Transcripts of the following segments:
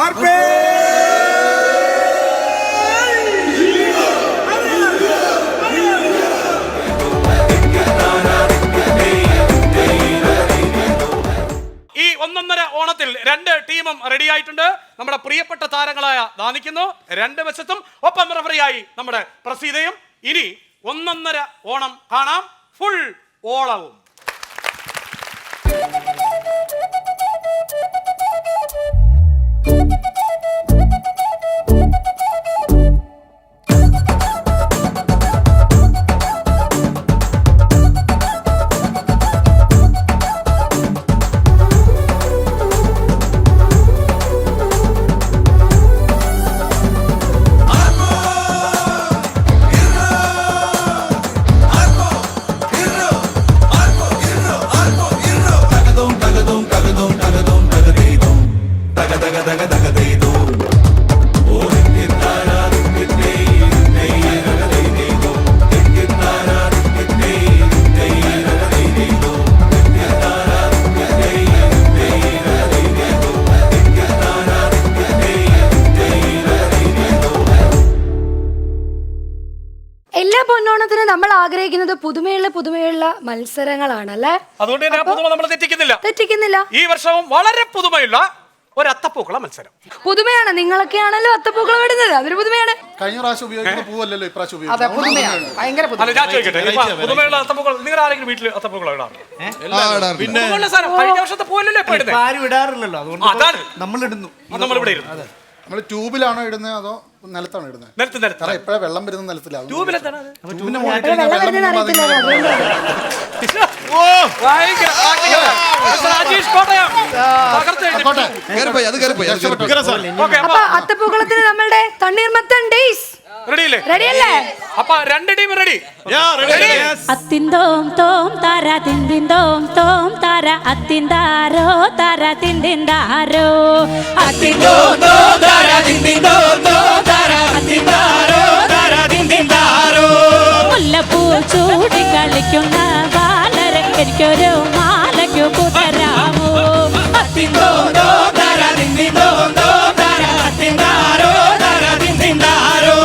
ഈ ഒന്നൊന്നര ഓണത്തിൽ രണ്ട് ടീമും റെഡി ആയിട്ടുണ്ട്. നമ്മുടെ പ്രിയപ്പെട്ട താരങ്ങളായ ദാനിക്കുന്നു രണ്ട് വശത്തും, ഒപ്പം റഫറിയായി നമ്മുടെ പ്രസീതയും. ഇനി ഒന്നൊന്നര ഓണം കാണാം, ഫുൾ ഓളവും. എല്ലാ പൊന്നോണത്തിന് നമ്മൾ ആഗ്രഹിക്കുന്നത് പുതുമയുള്ള മത്സരങ്ങളാണല്ലേ. അതുകൊണ്ട് തന്നെ പുതുമ നമ്മൾ തെറ്റിക്കുന്നില്ല. ഈ വർഷവും വളരെ പുതുമയുള്ള ഒരു അത്തപ്പൂക്കള മത്സരം. പുതുമയാണ്, നിങ്ങളൊക്കെയാണല്ലോ അത്തപ്പൂക്കളം ഇടുന്നത്, അതൊരു പുതുമയാണ്. കഴിഞ്ഞ പ്രാവശ്യം ഉപയോഗിക്കുന്ന പൂവല്ലല്ലോ ഇപ്രാവശ്യം പുതുമയുള്ള അത്തപ്പൂക്കൾ. നിങ്ങൾ ആരെങ്കിലും വീട്ടിൽ അത്തപ്പൂക്കളം ഇടാറുണ്ട്? കഴിഞ്ഞ വർഷത്തെ പൂവല്ലല്ലോ ഇപ്പൊ ഇടുന്നത്. ആരും ഇടാറില്ലല്ലോ, അതുകൊണ്ട് നമ്മൾ ഇടുന്നു. നമ്മളിവിടെ ഇരുന്നു. നമ്മൾ ട്യൂബിലാണോ ഇടുന്നത് അതോ നിലത്താണോ ഇടുന്നത്? നിലത്ത്. ഇപ്പഴേ വെള്ളം വരുന്ന നിലത്തിലാണ്. അത്തപ്പൂക്കളത്തിന് നമ്മളുടെ തണ്ണീർമത്തൻ ഡേയ്സ് റെഡിയല്ലേ? അപ്പൊ രണ്ട് ടീം റെഡി. അത്തിന്തോം തോം താര തിന്തിന്തോം തോം താര അത്തിന്താരോ താര തിന്തിന്താരോ അത്തിന്തോം തോം താര തിന്തിന്തോം തോം താര അത്തിന്താരോ താര തിന്തിന്താരോ മുല്ലപ്പൂ ചൂടി കളിക്കുന്ന ബാലരെ എനിക്കൊരു മാലയ്ക്കു കുതരാമോ അത്തിന്തോം തോം താര തിന്തിന്തോം തോം താര അത്തിന്താരോ താര തിന്തിന്താരോ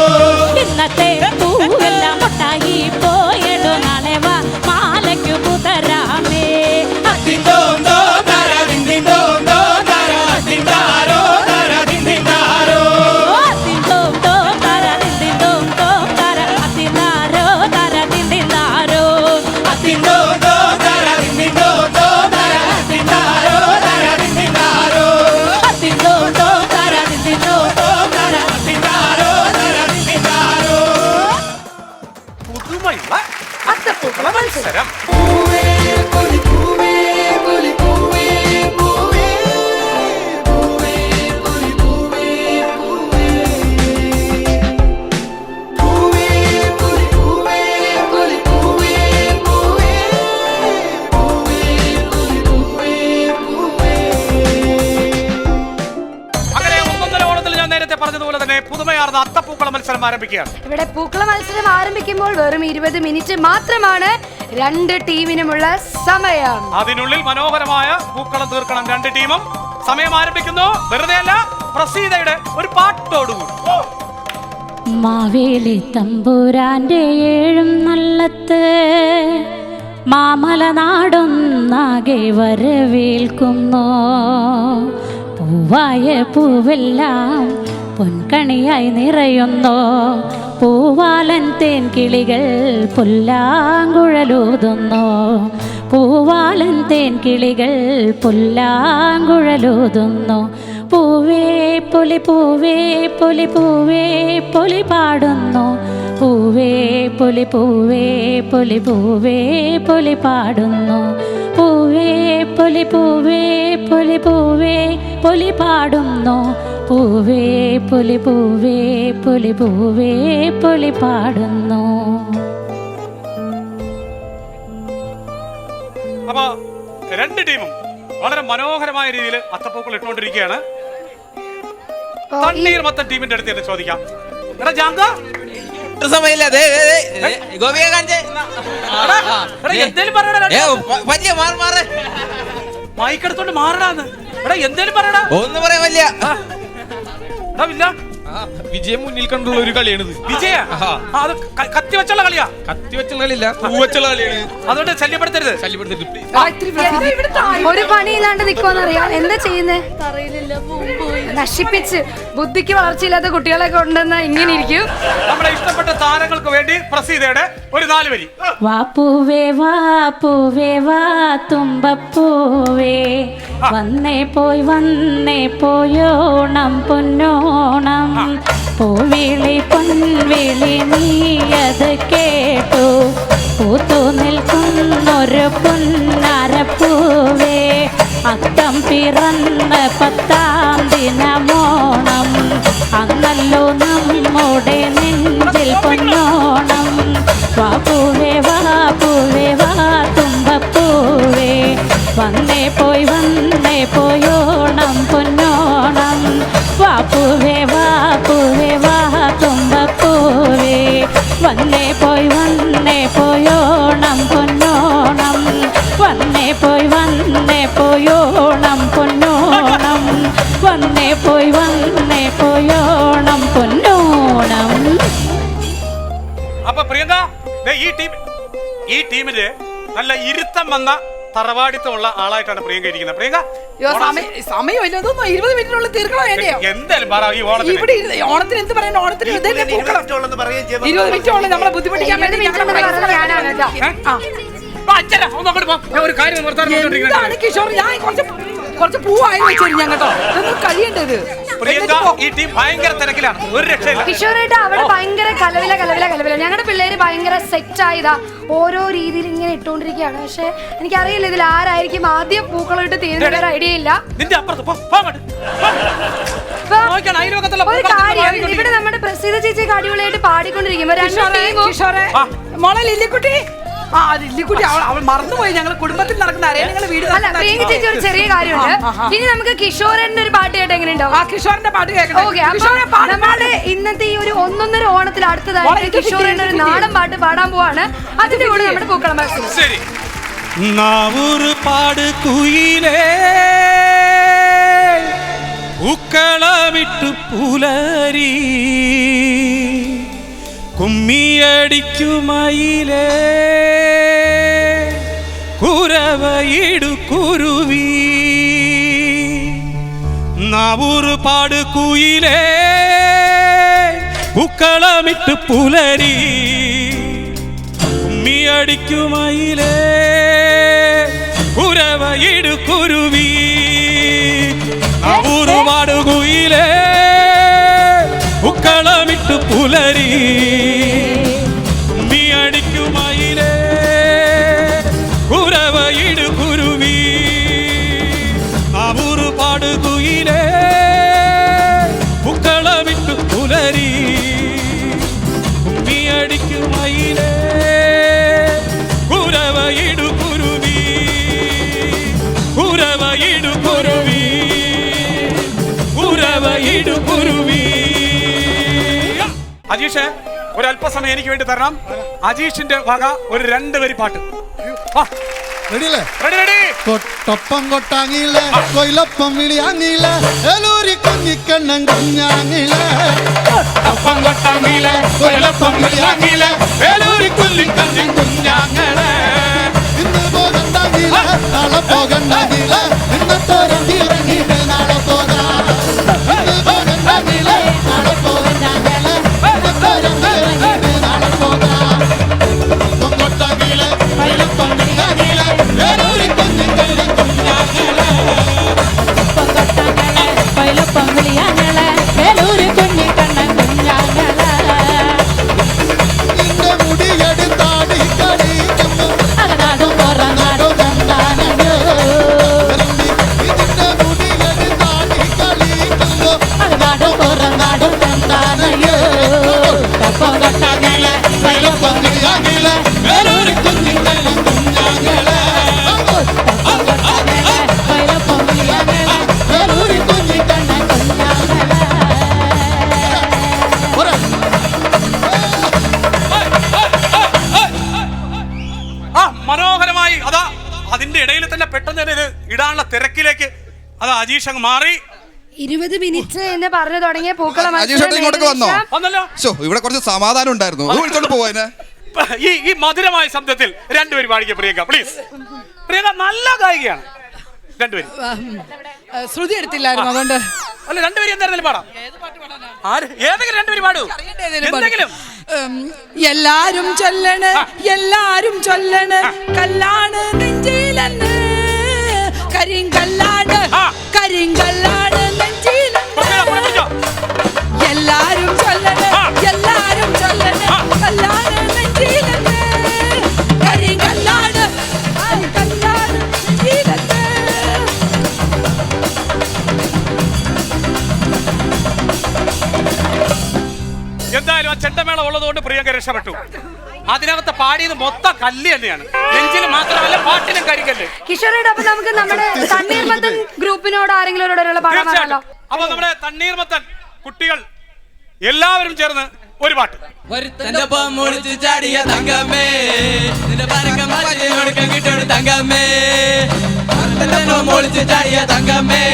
ഇന്നത്തെ പൂവെല്ലാം മുട്ടായി പോയിടു നാളെ വാ മാലയ്ക്കു കുതരാമേ അത്തിന്തോം തോം താര തിന്തിന്തോം തോം താര അത്തിന്താരോ താര തിന്തിന്താരോ അത്തിന്തോം തോം താര തിന്തിന്തോം തോം താര അത്തിന്താരോ താര തിന്തിന്താരോ അത്തിന്തോം തോം താര തിന്തിന്തോം തോം താര അത്തിന്താരോ താര തിന്തിന്താരോ അത്തിന്തോം തോം താര തിന്തിന്തോം തോം താര അത്തിന്താരോ താര തിന്തിന്താരോ പുതുമയുള്ള അത്തപ്പൂക്കളം മത്സരം. പറഞ്ഞതുപോലെ തന്നെ പുതുമയാർന്ന അത്തപ്പൂക്കള മത്സരം ആരംഭിക്കുകയാണ്. ഇവിടെ പൂക്കള മത്സരം ആരംഭിക്കുമ്പോൾ വെറും 20 മിനിറ്റ് മാത്രമാണ് രണ്ട് ടീമിനുമുള്ള സമയം. അതിനുള്ളിൽ മനോഹരമായ പൂക്കളം തീർക്കണം രണ്ട് ടീമും. സമയം ആരംഭിക്കുന്നു. വെറുതെ അല്ല, പ്രസീതയുടെ ഒരു പാട്ടോടുകൂടി. മാവേലി തമ്പുരാന്റെ ഏഴും നല്ലത്ത് മാമല നാടൊന്നാകെ വരവേൽക്കുന്നു പൂവായ പൂവെല്ലാം പൊൻകണിയായി നിറയുന്നു പൂവാലൻ തേൻ കിളികൾ പുല്ലാങ്കുഴലൂതുന്നു പൂവാലൻ തേൻ കിളികൾ പുല്ലാങ്കുഴലൂതുന്നു പൂവേ പൊലി പൂവേ പൊലി പൂവേ പൊലി പാടുന്നു പൂവേ പൊലി പൂവേ പൊലി പൂവേ പൊലി പാടുന്നു പൂവേ പൊലി പൂവേ പൊലി പൂവേ പൊലി പാടുന്നു പൂവേ പൊലി പൂവേ പൊലി പൂവേ പൊലി പാടുന്നു. അപ്പൊ രണ്ട് ടീമും വളരെ മനോഹരമായ രീതിയിൽ അത്തപ്പൂക്കൾ ഇട്ടുകൊണ്ടിരിക്കുകയാണ്. തണ്ണീർമത്തൻ ടീമിന്റെ അടുത്ത് തന്നെ ചോദിക്കാം. എടാ ജാങ്ക മൈക്കെടുത്തോണ്ട് മാറടാന്ന്. എടാ എന്തേലും പറയടാ. ഒന്നും പറയാൻ വല്യ ഇല്ല വിജയം മുന്നിൽ കണ്ടുള്ള ഒരു കളിയാണിത്. വിജയ അത് കത്തി വെച്ചുള്ള കളിയാ. കത്തി വെച്ചുള്ള കളിയില്ല, പൂ വെച്ചുള്ള കളിയാണ്. അതുകൊണ്ട് ശല്യപ്പെടുത്തരുത്. ഒരു പണിയില്ലാണ്ട് നിക്കുവാന്നറിയാം. എന്താ ചെയ്യുന്നേ? നശിപ്പിച്ച് ബുദ്ധിക്ക് വളർച്ചയില്ലാത്ത കുട്ടികളെ കൊണ്ടുവന്ന ഇങ്ങനെ ഇരിക്കും. നമ്മുടെ ഇഷ്ടപ്പെട്ട താരങ്ങൾക്ക് വേണ്ടി പ്രസീതയുടെ ഒരു 4 വരി. വാ പൂവേ വാ പൂവേ വാ തുമ്പപ്പൂവേ, വന്നേ പോയോണം പൊന്നോണം, പൂവിളി പൊൻവിളി നീയത് കേട്ടു, പൂത്തു നിൽക്കുന്നൊരു പുന്നാരപ്പൂവേ, അത്തം പിറന്ന 10-ാം ദിനമോണം, അന്നല്ലോ നമ്മുടെ നെഞ്ചിൽ പൊന്നോണം. വാ പൂവേ വാ തുമ്പപ്പൂവേ, വന്നേ പോയോണം പൊന്നോണം, വാ പൂവേ വാ തുമ്പപ്പൂവേ, വന്നേ പോയോണം പൊന്നോണം, വന്നേ പോയോണം പൊന്നോണം, വന്നേ പോയോണം പൊന്നോണം. അപ്പൊ പ്രിയങ്ക, ഈ ടീമില് നല്ല ഇരുത്തം വന്ന തറവാടിത്തമുള്ള ആളായിട്ടാണ് പ്രിയങ്ക ഇരിക്കുന്നത്. പ്രിയങ്ക സമയമില്ല, 20 മിനിറ്റിനുള്ളിൽ തീർക്കണോ? എന്തായാലും പറ, ഈ ഓണത്തിന് ഓണത്തിന് എന്ത് പറയണം? ഓണത്തിന് 20 മിനിറ്റ് ഉള്ളു. നമ്മളെ ബുദ്ധിമുട്ടിക്കാൻ വേണ്ടി ഒരു കാര്യം എന്താണ് കിഷോർ? ഞാൻ കുറച്ച് പൂവായി വെച്ചു ഞാൻ കേട്ടോ. ഇതൊന്നും കഴിയേണ്ടത്. പ്രിയങ്ക ഈ ടീം ഭയങ്കര തിരക്കിലാണ്, ഒരു രക്ഷയില്ല. കിഷോറേട്ടാ അവിടെ ഭയങ്കര കലവില. ഞങ്ങളുടെ പിള്ളേര് ഭയങ്കര സെറ്റ് ആയതാ, ഓരോ രീതിയിൽ ഇങ്ങനെ ഇട്ടുകൊണ്ടിരിക്കുകയാണ്. പക്ഷെ എനിക്കറിയില്ല ഇതിൽ ആരായിരിക്കും ആദ്യം പൂക്കളിട്ട് തീരുന്ന ഒരു ഐഡിയ ഇല്ല. ഒരു കാര്യം, ഇവിടെ നമ്മുടെ പ്രസീത ചേച്ചിയൊക്കെ അടിപൊളിയായിട്ട് പാടിക്കൊണ്ടിരിക്കുമ്പോ മോളെ ലില്ലിക്കുട്ടി, ലില്ലിക്കുട്ടി അവൾ മറന്നുപോയി. ഞങ്ങൾ കുടുംബത്തിൽ നടക്കുന്ന അറിയാം വീട്. അല്ല, പ്രിയങ്ക ചേച്ചി ഒരു ചെറിയ കാര്യമുണ്ട്. ഇനി നമുക്ക് കിഷോറിന്റെ ഒരു പാട്ട് കേട്ട് എങ്ങനെയുണ്ടാവും? കിഷോറിന്റെ പാട്ട് കേൾക്കണം. നമ്മുടെ ഇന്നത്തെ ഈ ഒരു 1.5 ഓണത്തിൽ അടുത്തതായിട്ട് കിഷോറിന്റെ ഒരു നാടൻ പാട്ട് പാടാൻ പോവാണ്. അതിന്റെ കൂടെ നമ്മുടെ പൂക്കളം മത്സരം. ശരി. നാവൂറ് പാട് കുയിലേ, പൂക്കളമിട്ടു പുലരി, കുമ്മിയടിക്കുമയിലേ, കുരവയിടു കുരുവി, നാവൂറ് പാട് കുയിലേ, പൂക്കളമിട്ടു പുലരി, കുമ്മിയടിക്കുമയിലേ, കുരവയിടു കുരുവി, നാവൂറ് പാട് കുയിലേ, പൂക്കളമിട്ടു പുലരി, കുമ്മിയടിക്കുമയിലേ, കുരവയിടു കുരുവി, നാവൂറ് പാട് കുയിലേ, പൂക്കളമിട്ടു പുലരി, കുമ്മിയടിക്കുമയിലേ, കുരവയിടു കുരുവി, കുരവയിടു കുരുവി, കുരവയിടു കുരുവി. അജീഷ്, ഒരല്പസമയം എനിക്ക് വേണ്ടി തരണം. അജീഷിന്റെ വക ഒരു 2 വരി പാട്ട്. റെഡിയല്ലേ? റെഡി. കൊട്ടൊപ്പം കൊട്ടാങ്ങിയില്ല, കൊയിലൊപ്പം വിളിയാങ്ങിയില്ല, എലൂരി കുഞ്ഞിക്കണ്ണൻ കുഞ്ഞാങ്ങില്ല, കൊട്ടൊപ്പം കൊട്ടാങ്ങിയില്ല, കൊയിലൊപ്പം വിളിയാങ്ങിയില്ല, എലൂരി കുഞ്ഞിക്കണ്ണൻ കുഞ്ഞാങ്ങില്ല, ഇന്ന് പോകണ്ടാങ്ങിയില്ല, നാളെ പോകണ്ടാങ്ങിയില്ല, ഇന്നത്തെ ഇറങ്ങിയിട്ട് നാളെ പോകാം, ഇന്ന് പോകണ്ടാങ്ങിയില്ല, നാളെ പോകണ്ടാങ്ങിയില്ല, ഇന്നത്തെ ഇറങ്ങിയിട്ട് നാളെ പോകാം, കൊട്ടാങ്ങിയില്ല, കൊയിലൊപ്പം വിളിയാങ്ങിയില്ല, എലൂരി കുഞ്ഞിക്കണ്ണൻ കുഞ്ഞാങ്ങില്ല, കൊയിലൊപ്പം വിളിയാങ്ങള, വേലൂര് കുഞ്ഞിക്കണ്ണൻ കുഞ്ഞാങ്ങള, നിന്റെ മുടിയെടുത്താടി കളിക്കുന്നു, അകനാടും പുറനാടും തന്താനോ, നിന്റെ മുടിയെടുത്താടി കളിക്കുന്നു, അകനാടും പുറനാടും തന്താനയോ, കൊപ്പം കൊട്ടാങ്ങല, കൊയിലൊപ്പം വിളിയാങ്ങിയില്ല, എലൂരി കുഞ്ഞിക്കണ്ണൻ കുഞ്ഞാങ്ങില്ല, കൊയിലൊപ്പം വിളിയാങ്ങള, വേലൂര് കുഞ്ഞിക്കണ്ണൻ കുഞ്ഞാങ്ങള. മനോഹരമായി. അതാ അതിന്റെ ഇടയിൽ തന്നെ പെട്ടെന്ന് തന്നെ ഇത് ഇടാനുള്ള തിരക്കിലേക്ക് അതാ അജീഷ് അങ്ങ് മാറി. 20 മിനിറ്റ് എന്ന് പറഞ്ഞു തുടങ്ങിയ പൂക്കളം അജീഷേട്ടൻ ഇങ്ങോട്ടൊക്കെ വന്നോ? വന്നല്ലോ. ഇവിടെ കുറച്ച് സമാധാനം ഉണ്ടായിരുന്നു, അത് വിളിച്ചോണ്ട് പോവാനെ. ഈ മധുരമായ ശബ്ദത്തിൽ രണ്ടുപേരും പാടിക്കുക പ്രിയങ്ക, പ്ലീസ്. പ്രിയങ്ക നല്ല ഗായികയാണ്. രണ്ടുപേരും ശ്രുതി എടുത്തില്ലായിരുന്നു അതുകൊണ്ട്. അല്ല, രണ്ടുപേരും എന്തായിരുന്നാലും പാടാം. ഏതെങ്കിലും രണ്ടുപേരും പാടൂ. എന്തെങ്കിലും. എല്ലാരും ചൊല്ലണ്, എല്ലാരും ചൊല്ലണ്, കല്ലാണ് നെഞ്ചിലെന്ന്, കരിങ്കല്ലാണ്, കരിങ്കല്ലാണ് നെഞ്ചിലെന്ന്. എല്ലാരും ചൊല്ലണ്, എല്ലാരും ചൊല്ലണ്, കല്ലാണ് നെഞ്ചിലെന്ന്, കരിങ്കല്ലാണ്, കരിങ്കല്ലാണ് നെഞ്ചിലെന്ന്. എന്തായാലും ആ ചെണ്ടമേള ഉള്ളതുകൊണ്ട് പ്രിയങ്ക രക്ഷപ്പെട്ടു. അതിനകത്ത് പാടിയത് മൊത്തം കല്ല് തന്നെയാണ്, നെഞ്ചിന് മാത്രമല്ല പാട്ടിനും കരിക്കല്ല്. കിഷോറേട്ടാ, അപ്പൊ നമുക്ക് നമ്മുടെ തണ്ണീർമത്തൻ ഗ്രൂപ്പിനോട് ആരെങ്കിലും പാടാൻ പറയാലോ. അപ്പൊ നമ്മുടെ തണ്ണീർമത്തൻ കുട്ടികൾ എല്ലാവരും ചേർന്ന് ഒരു പാട്ട്. ചാടിയ തങ്കമ്മേ, നിന്റെ പരക്കം കൊടുക്കാൻ കിട്ടൊരു തങ്കമ്മേ, മോളിച്ച് ചാടിയ തങ്കമ്മേ,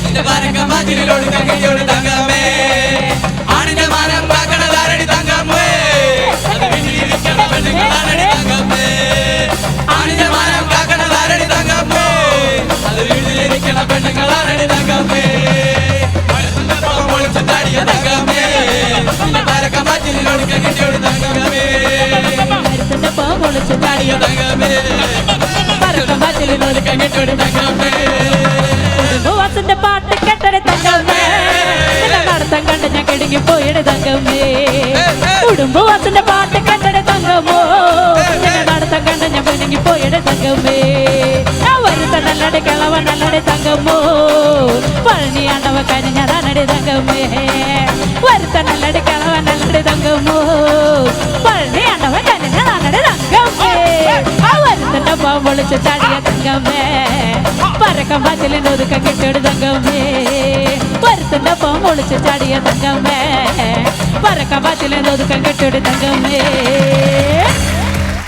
നിന്റെ പരക്കം കൊടുക്കാൻ കിട്ടിയൊരു തങ്കമ്മേ, ആണിന്റെ മാനം കാക്കണതാരടി തങ്കമ്മേ, അത് വീട്ടിലിരിക്കണ പെണ്ണുങ്ങളാരടി തങ്കമ്മേ, ആണിന്റെ മാനം കാക്കണതാരടി തങ്കമ്മേ, അത് വീട്ടിലിരിക്കണ പെണ്ണുങ്ങളാരടി തങ്കമ്മേ, മോളിച്ച് ചാടിയ തങ്കമ്മേ, നിന്റെ പരക്കം കൊടുക്കാൻ കിട്ടിയൊരു തങ്കമ്മേ, പൊളിച്ച് ചാടിയ തങ്കമ്മേ, കുടുംബവാസന്റെ പാട്ട് കേട്ടൊരു തങ്കമ്മേ, നടത്തം കണ്ട് ഞാൻ കിടുങ്ങി പോയുടെ തങ്കമ്മേ, കുടുംബവാസന്റെ പാട്ട് കേട്ടൊരു തങ്കമ്മോ, നടത്തം കണ്ട് ഞാൻ കിടുങ്ങി പോയുടെ തങ്കമ്മേ, വരുത്ത നല്ലടി കിളവ നല്ലടി തങ്കമ്മോ, പഴനിയാണ്ടവ കരിഞ്ഞതാനടി തങ്കമ്മേ, വരുത്ത നല്ലടി കിളവ നല്ലടി തങ്കമ്മോ, പഴനിയാണ്ടവ കരിഞ്ഞതാനടി തങ്കമ്മേ, വരുത്തന്റെ പാവം പൊളിച്ച് ചാടിയ തങ്കമ്മേ, പരക്കം പാച്ചിലിന്റെ ഒതുക്കം കിട്ടിയൊരു തങ്കമ്മേ, വരുത്തന്റെ പാവം പൊളിച്ച് ചാടിയ തങ്കമ്മേ, പരക്കം പാച്ചിലിന്റെ ഒതുക്കം കിട്ടിയൊരു തങ്കമ്മേ.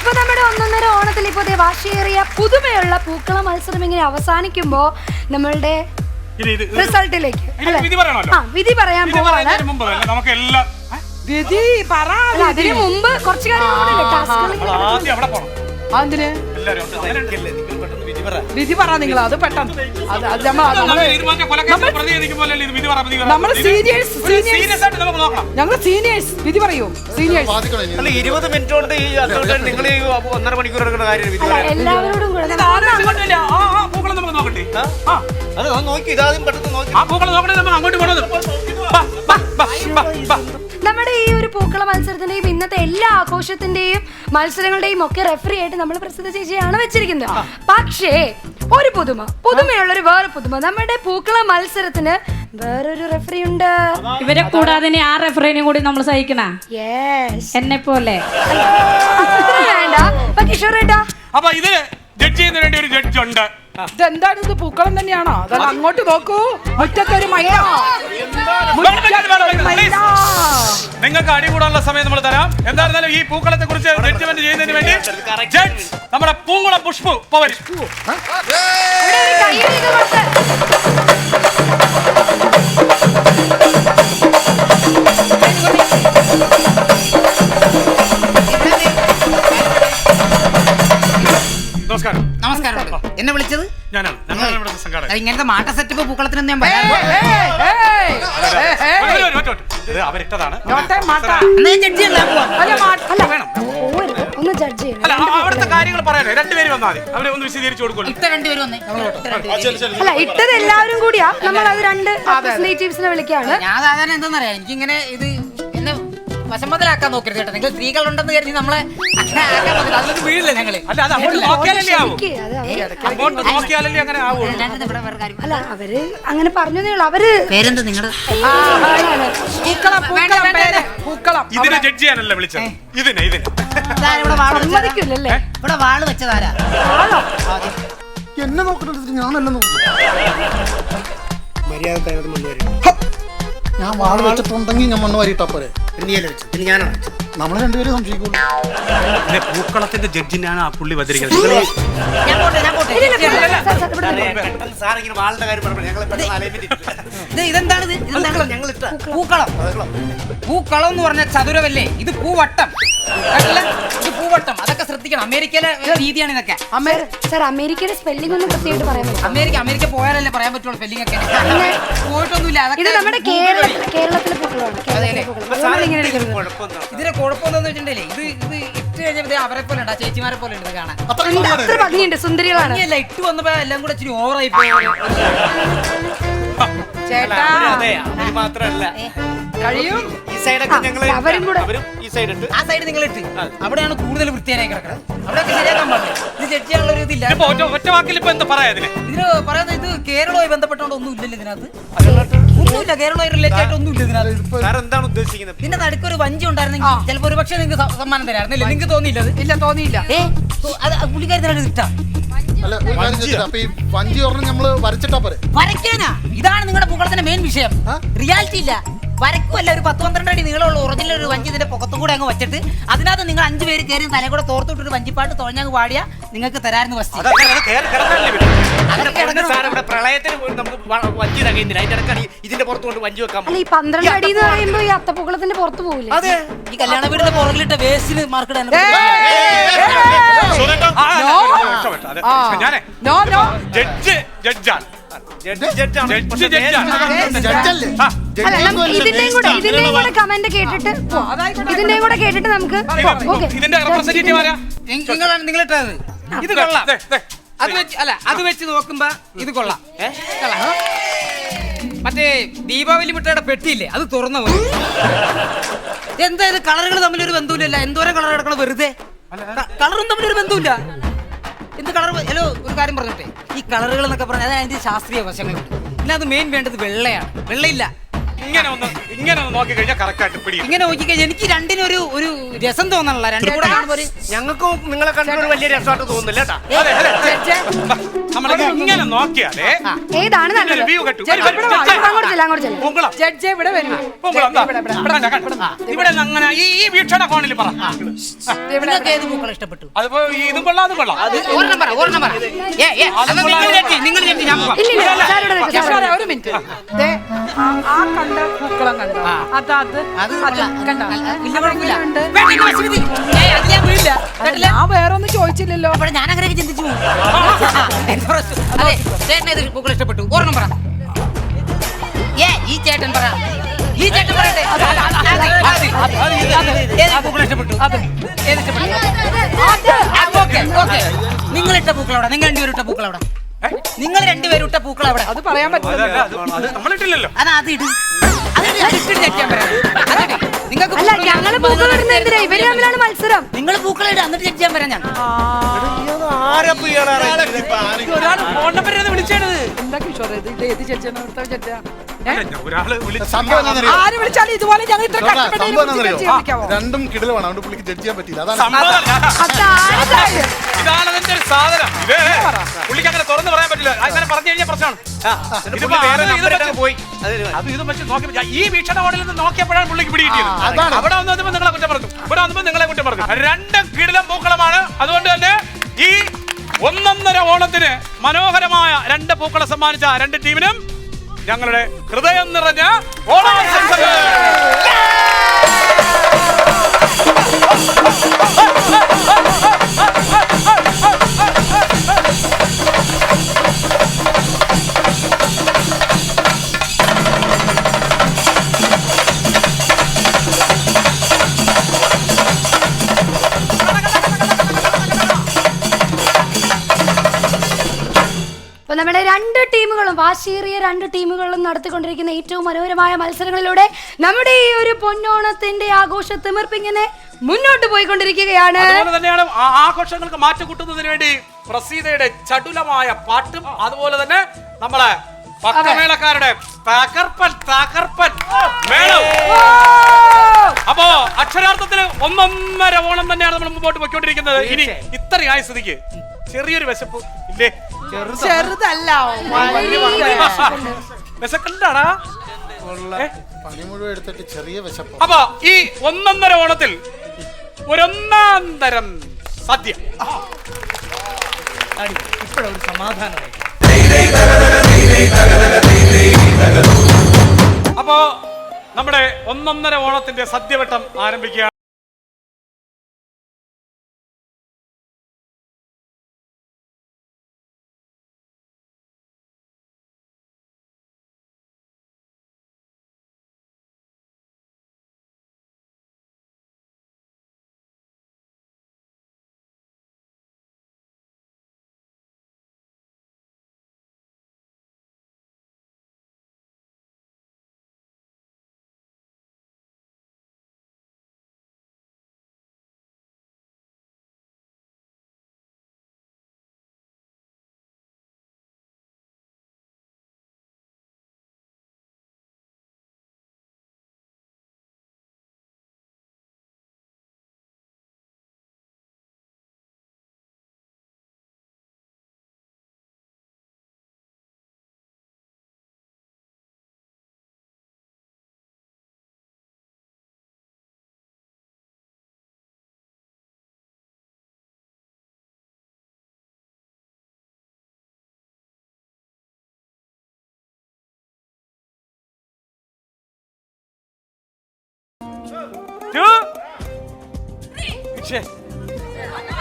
ഇപ്പൊ നമ്മുടെ ഒന്നൊന്നര ഓണത്തിൽ ഇപ്പൊ വാശിയേറിയ പുതുമയുള്ള പൂക്കള മത്സരം ഇങ്ങനെ അവസാനിക്കുമ്പോ നമ്മളുടെ റിസൾട്ടിലേക്ക് വിധി പറയാൻ പോവാണ്. നമുക്ക് എല്ലാം വിധി പറ. അതിന് മുമ്പ് കുറച്ച് കാര്യങ്ങളുണ്ട്. അതിന് വിധി പറ നിങ്ങൾ. അത് പെട്ടെന്ന് നമ്മൾ സീനിയേഴ്സ്, ഞങ്ങൾ സീനിയേഴ്സ് വിധി പറയൂ. സീനിയേഴ്സ് 20 മിനിറ്റ് കൊണ്ട് ഈ നിങ്ങൾ ഈ 1.5 മണിക്കൂർ എടുക്കുന്ന കാര്യം എല്ലാവരോടും കൂടെ പൂക്കളം നമുക്ക് നോക്കട്ടെ. അത് നോക്കി, ഇതാദ്യം പെട്ടെന്ന് നോക്കി. ആ പൂക്കളം നോക്കണേ, നമ്മൾ അങ്ങോട്ട് പോണത്. നമ്മുടെ ഈ ഒരു പൂക്കള മത്സരത്തിന്റെയും ഇന്നത്തെ എല്ലാ ആഘോഷത്തിന്റെയും മത്സരങ്ങളുടെയും ഒക്കെ റെഫറി ആയിട്ട് നമ്മൾ പ്രസിദ്ധ ചേച്ചിയാണ് വെച്ചിരിക്കുന്നത്. പക്ഷേ ഒരു പുതുമയുള്ള ഒരു വേറെ പുതുമ, നമ്മുടെ പൂക്കള മത്സരത്തിന് വേറൊരു റെഫറി ഉണ്ട്. ഇവരെ കൂടാതെ ആ റെഫറിനെയും കൂടി നമ്മൾ സഹിക്കണ എന്നെ പോലെ വേണ്ട. കിഷോറേട്ടാ, അപ്പൊ ഇത് ജഡ്ജ് ചെയ്യുന്നതിന് വേണ്ടി ഒരു ജഡ്ജ് ഉണ്ട്. ഇതെന്താണ് ഇത്? പൂക്കളം തന്നെയാണോ? അതാണ് അങ്ങോട്ട് നോക്കൂ. മുറ്റത്തൊരു മൈന. നിങ്ങൾക്ക് അടികൂടാനുള്ള സമയം നമ്മൾ തരാം. എന്തായിരുന്നാലും ഈ പൂക്കളത്തെ കുറിച്ച് ജഡ്ജ്മെന്റ് ചെയ്യുന്നതിന് വേണ്ടി ജഡ്ജ് നമ്മുടെ പൂങ്കുളം പുഷ്പു പവൻ. നമസ്കാരം. നമസ്കാരം. എന്നെ വിളിച്ചത് ഞാനാണ്. ഇങ്ങനത്തെ മാട്ട സെറ്റപ്പ് പൂക്കളത്തിനൊന്നും ഞാൻ അവരിട്ടതാണ്. അവിടുത്തെ കാര്യങ്ങൾ പറയാനേ രണ്ടുപേരും വന്നാൽ മതി. അവരെ ഒന്ന് വിശദീകരിച്ചു കൊടുക്കുള്ളൂ. അല്ല, ഇട്ടത് എല്ലാവരും കൂടിയാ. നമ്മൾ അത് രണ്ട് റിലേറ്റീവ്സിനെ വിളിക്കാണ്. ഞാൻ സാധാരണ എന്താന്നറിയാം, എനിക്കിങ്ങനെ ഇത് എന്നെ വശമതലാക്കാൻ നോക്കരുത് കേട്ടോ. നിങ്ങൾ സ്ത്രീകളുണ്ടെന്ന് കരുതി നമ്മളെ അങ്ങനെ ആക്കാൻ നോക്കരുത്. അതിലൊന്നും വീഴില്ല ഞങ്ങള്. അല്ല, അത് അങ്ങോട്ട് നോക്കിയാലല്ലേ ആവൂ. അങ്ങോട്ട് നോക്കിയാലല്ലേ അങ്ങനെ ആവൂ. അല്ല, അവര് അങ്ങനെ പറഞ്ഞതേ ഉള്ളൂ. അവര് പേരെന്ത് നിങ്ങളുടെ? ഇതിനെ ജഡ്ജ് ചെയ്യാനല്ല വിളിച്ചത്. ഇതിനെ സമ്മതിക്കില്ലല്ലേ? ഇവിടെ വാള് വെച്ചതാരാ? എന്നെ നോക്കണ്ട, ഞാനല്ല നോക്കുന്നു. ഞാൻ വാള് വെച്ചിട്ടുണ്ടെങ്കിൽ ഞാൻ മണ്ണ് വാരിയിട്ടാ പോരെ. നീയല്ലേ വെച്ചു പിന്നെ ഞാനാണ് വെച്ചത്. നമ്മള് രണ്ടുപേരും സംശയിക്കുള്ളൂ. പൂക്കളത്തിന്റെ ജഡ്ജിനാണ് ആ പുള്ളി വന്നിരിക്കുന്നത്. ഞാൻ പോട്ടെ ഇല്ല, ഇല്ല, സാർ, സാർ, ഇവിടെ നിന്ന് പോ. പെട്ടെന്ന് സാർ ഇങ്ങനെ വാളിന്റെ കാര്യം പറഞ്ഞപ്പോൾ ഞങ്ങൾ പെട്ടെന്ന് അലൈൻമെന്റ് ഇതെന്താണ് ഞങ്ങൾ ഇട്ട പൂക്കളം പൂക്കളം എന്ന് പറഞ്ഞ ചതുരമല്ലേ ഇത് പൂവട്ടം കേട്ടില്ലേ? ഇത് പൂവട്ടം അതൊക്കെ ശ്രദ്ധിക്കണം അമേരിക്കയിലെ രീതിയാണ് ഇതൊക്കെ സാർ അമേരിക്കയുടെ സ്പെല്ലിംഗ് ഒന്നും കൃത്യമായിട്ട് പറയാൻ പറ്റും. അമേരിക്ക പോയാലല്ലേ പറയാൻ പറ്റുള്ളൂ സ്പെല്ലിംഗ് ഒക്കെ പോയിട്ടൊന്നുമില്ല ഇത് അതൊക്കെ നമ്മുടെ കേരളത്തിലെ പൂക്കളമാണ്. കേരളത്തിലെ പൂക്കള്. നമ്മളിങ്ങനെ എടുക്കുന്നത്. ഇതിന്റെ കുഴപ്പമെന്താന്ന് വെച്ചിട്ടുണ്ടെങ്കിലേ ഇത് ഇട്ട് കഴിഞ്ഞാൽ അവരെ പോലെ ഉണ്ട് ചേച്ചിമാരെ പോലെ ഉണ്ട് ഇത് കാണാൻ ഉണ്ട്, അത്ര ഭംഗിയുണ്ട്, സുന്ദരികളാണ്. ഭംഗിയല്ല ഇട്ട് വന്നപ്പോ എല്ലാം കൂടെ ഇച്ചിരി ഓവറായി പോയി ചേട്ടാ അതെ അവര് മാത്രല്ല കഴിയും. ഈ സൈഡൊക്കെ ഞങ്ങൾ അവരും കൂടെ. അവരും ഈ സൈഡ് ഇട്ട് ആ സൈഡ് നിങ്ങൾ ഇട്ട് അവിടെയാണ് കൂടുതൽ വൃത്തിയായി കിടക്കുന്നത് അവിടെയൊക്കെ ശരിയാക്കാൻ പാടില്ല ഇത് ജഡ്ജിയാനുള്ള ഒരു ഇതില്ല ഒറ്റ വാക്കിൽ ഇപ്പൊ എന്താ പറയാ ഇതിന്? ഇതിന് പറയുന്നത് ഇത് കേരളവുമായി ബന്ധപ്പെട്ടുകൊണ്ട് ഒന്നും ഇല്ലല്ലോ ഇതിനകത്ത് ഒന്നുമില്ല കേരളവുമായി റിലേറ്റഡ് ആയിട്ട് ഒന്നും ഇല്ല ഇതിനകത്ത് സാർ എന്താണ് ഉദ്ദേശിക്കുന്നത്? ഇതിന്റെ നടുക്കൊരു വഞ്ചി ഉണ്ടായിരുന്നെങ്കിൽ ചിലപ്പോ ഒരു പക്ഷേ നിങ്ങൾക്ക് സമ്മാനം തരായിരുന്നില്ല നിങ്ങൾക്ക് തോന്നിയില്ല അത് ഇല്ല തോന്നിയില്ല. അത് പുള്ളിക്കാരി ഇട്ടാ അല്ല ഒരു കാര്യം ചോദിച്ചോട്ടെ, അപ്പൊ ഈ വഞ്ചി ഒരെണ്ണം നമ്മള് വരച്ചിട്ടാ പോരെ. വരയ്ക്കാനാ ഇതാണ് നിങ്ങളുടെ പൂക്കളത്തിന്റെ മെയിൻ വിഷയം റിയാലിറ്റി ഇല്ല വരക്കുമല്ല ഒരു 10-12 അടി നീളമുള്ള ഒറിജിനൽ ഒരു വഞ്ചി ഇതിന്റെ പുറത്തും കൂടെ അങ്ങ് വെച്ചിട്ട് അതിനകത്ത് നിങ്ങൾ 5 പേര് കയറി തല കൂടെ തോർത്തിട്ട് ഒരു വഞ്ചിപ്പാട്ട് തുഴഞ്ഞങ്ങ് പാടിയാ നിങ്ങൾക്ക് തരായിരുന്നു വസ്തു സാർ ഇവിടെ പ്രളയത്തിന് പോയി നമുക്ക് വഞ്ചി തകയുന്നില്ല അതിന്റെ ഇടയ്ക്കാണ് ഇതിന്റെ പുറത്ത് കൊണ്ട് വഞ്ചി വെക്കാൻ അല്ല ഈ 12 അടി എന്ന് പറയുമ്പോ ഈ അത്തപ്പൂക്കളത്തിന്റെ പുറത്ത് പോകില്ലേ? അതെ ഈ കല്യാണ വീടിന്റെ പുറകിലിട്ട വേസ്റ്റിന് മാർക്കിടാൻ ഞാനേ നോ നോ ജഡ്ജാണ്. ജഡ്ജല്ലേ? അല്ല നമുക്ക് ഇതിന്റെയും കൂടെ കമന്റ് കേട്ടിട്ട് പോവാം. ഇതിന്റെയും കൂടെ കേട്ടിട്ട് നമുക്ക് ഓക്കെ. ഇതിന്റെ റെപ്രസെന്റേറ്റീവ് ആരാ? നിങ്ങളാണ് നിങ്ങളിട്ടത് ഇത് കൊള്ളാം അത് വെച്ച് അല്ല അത് വെച്ച് നോക്കുമ്പോ ഇത് കൊള്ളാം കൊള്ളാം. മറ്റേ ദീപാവലി മിഠായിയുടെ പെട്ടിയില്ലേ അത് തുറന്നു പോയി എന്താ ഇത് കളറുകൾ തമ്മിലൊരു ബന്ധമില്ല എന്തോരം കളർ കിടക്കണം വെറുതെ കളറും തമ്മിലൊരു ബന്ധമില്ല എന്ത് കളർ ഹലോ ഒരു കാര്യം പറഞ്ഞോട്ടെ ഈ കളറുകൾ എന്നൊക്കെ പറഞ്ഞാൽ അതായത് അതിന്റെ ശാസ്ത്രീയ വശങ്ങളുണ്ട് പിന്നെ അത് മെയിൻ വേണ്ടത് വെള്ളയാണ് വെള്ളയില്ല ഇങ്ങനെ ഒന്ന് നോക്കി കഴിഞ്ഞാൽ കറക്റ്റ് ആയിട്ട് പിടിയും. ഇങ്ങനെ നോക്കിക്കഴിഞ്ഞാൽ എനിക്ക് രണ്ടിനും ഒരു രസം തോന്നണല്ല രണ്ടും കൂടെ കാണുമ്പോൾ ഞങ്ങൾക്കും നിങ്ങളെ കണ്ടിട്ട് വലിയ രസമായിട്ട് തോന്നുന്നില്ല കേട്ടാ. നമ്മളിങ്ങനെ ഇങ്ങനെ നോക്കിയാലേ ഏതാണ് നല്ലത്? വ്യൂ കിട്ടും. അങ്ങോട്ട് ചെല്ലാം. പൂങ്കുളം. ജഡ്ജ് ഇവിടെ വരും. പൂങ്കുളം ദാ. ഇവിടെ അങ്ങനെ ഈ വീക്ഷണ കോണിൽ പറ. നിങ്ങൾക്ക് ഏത് പൂക്കൾ ഇഷ്ടപ്പെട്ടു അതിപ്പോ ഇതും കൊള്ളാം അതും കൊള്ളാം. ഒരെണ്ണം പറ നിങ്ങൾ ഞെട്ടി ഞാൻ പോവാം. ഇല്ല സാർ ഇവിടെ നിൽക്ക്, സാർ സാറേ, ഇവിടെ ഒരു മിനിറ്റ് ദേ, ആ കണ്ട പൂക്കളം കണ്ടോ അത് അത് കണ്ടോ വലിയ കുഴപ്പമില്ല. ഉണ്ട്. വേണ്ട, എന്നെ വിഷമിതി. ഏയ്, അത് ഞാൻ വീഴില്ല. കേട്ടില്ല? ഞാൻ വേറെ ഒന്നും ചോദിച്ചില്ലല്ലോ. അപ്പോൾ ഞാൻ അങ്ങനെയൊക്കെ ചിന്തിച്ചു പോകും. എന്താ പ്രശ്നം? അതെ, ചേട്ടന് ഏത് പൂക്കൾ ഇഷ്ടപ്പെട്ടു? ഒരെണ്ണം പറ. ഈ ചേട്ടൻ പറ. ഈ ചേട്ടൻ പറയട്ടെ. ഏത് പൂക്കൾ ഇഷ്ടപ്പെട്ടു? ഏത് ഇഷ്ടപ്പെട്ടു? Okay, okay. നിങ്ങളിട്ട പൂക്കൾ എവിടെ? നിങ്ങൾ രണ്ടുപേരും ഇട്ട പൂക്കൾ എവിടെ? നിങ്ങൾ രണ്ടുപേരും ഇട്ട പൂക്കൾ എവിടെ? അത് പറയാൻ പറ്റില്ല. അത് നമ്മളിട്ടില്ലല്ലോ. അത് ഇടും. അതിട്ട് ഞെക്കാൻ പറയാം. നിങ്ങൾക്ക് അല്ല ഞങ്ങള് പൂക്കൾ ഇടുന്ന എന്തിനാ? ഇവര് തമ്മിലാണ് മത്സരം. നിങ്ങൾ പൂക്കളിട്ട് എന്നിട്ട് ചെക്ക് ചെയ്യാൻ പറയാം ഞാൻ ഒരാൾ ഫോൺ നമ്പർ വിളിച്ചാണ്. എന്താ കിഷോർ ഇത് ഏത് ജഡ്ജാണ് ഇവിടുത്തെ ജഡ്ജാ? ഒരാള് വിളിച്ചു. സംഭവം എന്താണെന്നറിയോ? ആര് വിളിച്ചാലും ഇതുപോലെ ഞങ്ങൾ ഇത്ര കഷ്ടപ്പെട്ട് സംഭവം എന്താണെന്നറിയോ? ജഡ്ജ് വിളിക്കാവോ? രണ്ടും കിടലാണ്, അതുകൊണ്ട് പുള്ളിക്ക് ജഡ്ജ് ചെയ്യാൻ പറ്റിയില്ല. അതാണ് ഇതാണ് അതിന്റെ ഒരു സാധനം. ഇത് പുള്ളിക്ക് അങ്ങനെ തുറന്ന് പറയാൻ പറ്റില്ല. അങ്ങനെ പറഞ്ഞു കഴിഞ്ഞാൽ പ്രശ്നമാണ്. പോയി അത് ഇത് വെച്ച് നോക്കിയപ്പോ ഈ വീക്ഷണ കോണിൽ നിന്ന് നോക്കിയപ്പോഴാണ് പുള്ളിക്ക് പിടികിട്ടിയത്. അതാണ്. അവിടെ വന്നപ്പോ നിങ്ങളെ കുറ്റം പറഞ്ഞു, ഇവിടെ വന്നപ്പോ നിങ്ങളെ കുറ്റം പറഞ്ഞു. രണ്ടും കിടിലം പൂക്കളമാണ്. അതുകൊണ്ട് തന്നെ ഈ 1.5 ഓണത്തിന് മനോഹരമായ 2 പൂക്കളെ സമ്മാനിച്ച 2 ടീമിനും ഞങ്ങളുടെ ഹൃദയം നിറഞ്ഞ ഓണാശംസകൾ. അപ്പൊ നമ്മുടെ 2 ടീമുകളും വാശിയേറിയ 2 ടീമുകളും നടത്തിക്കൊണ്ടിരിക്കുന്ന ഏറ്റവും മനോഹരമായ മത്സരങ്ങളിലൂടെ നമ്മുടെ ഈ ഒരു പൊന്നോണത്തിന്റെ ആഘോഷ തിമിർപ്പിങ്ങനെ മുന്നോട്ട് പോയിക്കൊണ്ടിരിക്കുകയാണ്. അതുപോലെ തന്നെയാണ് ആഘോഷങ്ങൾക്ക് മാറ്റം കൂട്ടുന്നതിന് വേണ്ടി പ്രസീതയുടെ ചടുലമായ പാട്ടും അതുപോലെ തന്നെ നമ്മളെ പക്കമേളക്കാരുടെ തകർപ്പൻ മേളം. അപ്പോ അക്ഷരാർത്ഥത്തിൽ 1.5 ഓണം തന്നെയാണ് നമ്മൾ മുമ്പോട്ട് പോയിക്കൊണ്ടിരിക്കുന്നത്. ഇനി ഇത്രയായ സ്ഥിതിക്ക് ചെറിയൊരു വിശപ്പ് ഇല്ലേ? ചെറുതല്ല വിശക്കണ്ടാടാ. പണി മുഴുവൻ എടുത്തിട്ട് ചെറിയ വിശപ്പ്. അപ്പൊ ഈ ഒന്നൊന്നര ഓണത്തിൽ ഒരൊന്നാം തരം സദ്യ. ഇപ്പോഴൊരു സമാധാനമായി. അപ്പോ നമ്മുടെ ഒന്നൊന്നര ഓണത്തിന്റെ സദ്യവട്ടം ആരംഭിക്കുക.